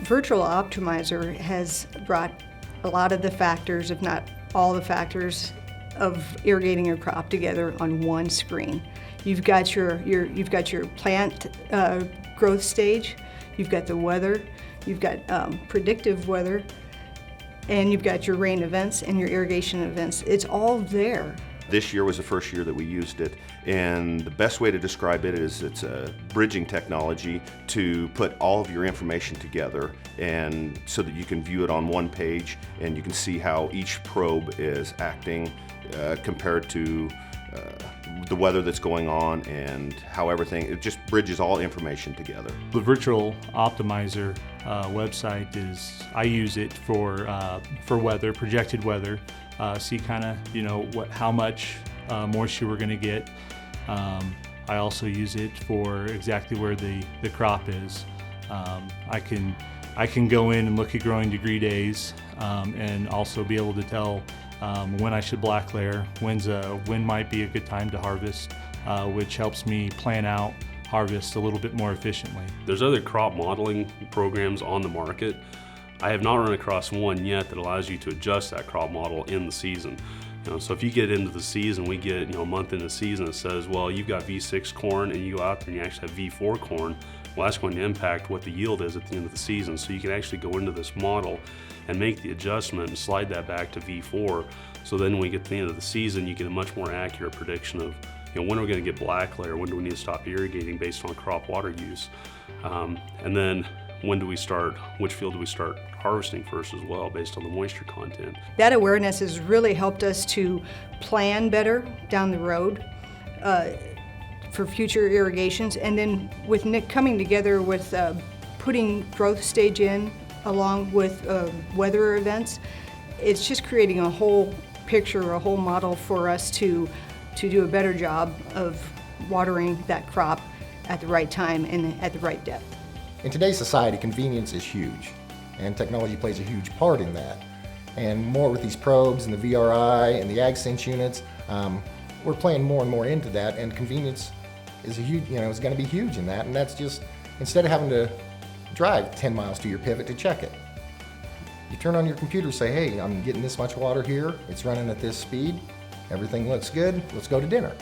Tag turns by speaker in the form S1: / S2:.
S1: Virtual Optimizer has brought a lot of the factors, if not all the factors, of irrigating your crop together on one screen. You've got your plant growth stage, you've got the weather, you've got predictive weather, and you've got your rain events and your irrigation events. It's all there.
S2: This year was the first year that we used it, and the best way to describe it is it's a bridging technology to put all of your information together, and so that you can view it on one page and you can see how each probe is acting compared to the weather that's going on and how it just bridges all information together.
S3: The Virtual Optimizer website I use it for weather, projected weather, see kind of how much moisture we're going to get. I also use it for exactly where the crop is. I can go in and look at growing degree days and also be able to tell when I should black layer, when might be a good time to harvest, which helps me plan out harvest a little bit more efficiently.
S4: There's other crop modeling programs on the market. I have not run across one yet that allows you to adjust that crop model in the season. So if you get into the season, we get a month into the season that says, well, you've got V6 corn and you go out there and you actually have V4 corn. Well, that's going to impact what the yield is at the end of the season. So you can actually go into this model and make the adjustment and slide that back to V4. So then when we get to the end of the season, you get a much more accurate prediction of when are we going to get black layer, when do we need to stop irrigating based on crop water use, and then when do we start, which field do we start harvesting first as well based on the moisture content.
S1: That awareness has really helped us to plan better down the road for future irrigations, and then with Nick coming together with putting growth stage in along with weather events, it's just creating a whole picture, a whole model for us to do a better job of watering that crop at the right time and at the right depth.
S5: In today's society, convenience is huge, and technology plays a huge part in that. And more with these probes and the VRI and the AgSense units, we're playing more and more into that, and convenience is is going to be huge in that. And that's just, instead of having to drive 10 miles to your pivot to check it, you turn on your computer, say, hey, I'm getting this much water here, it's running at this speed, everything looks good, let's go to dinner.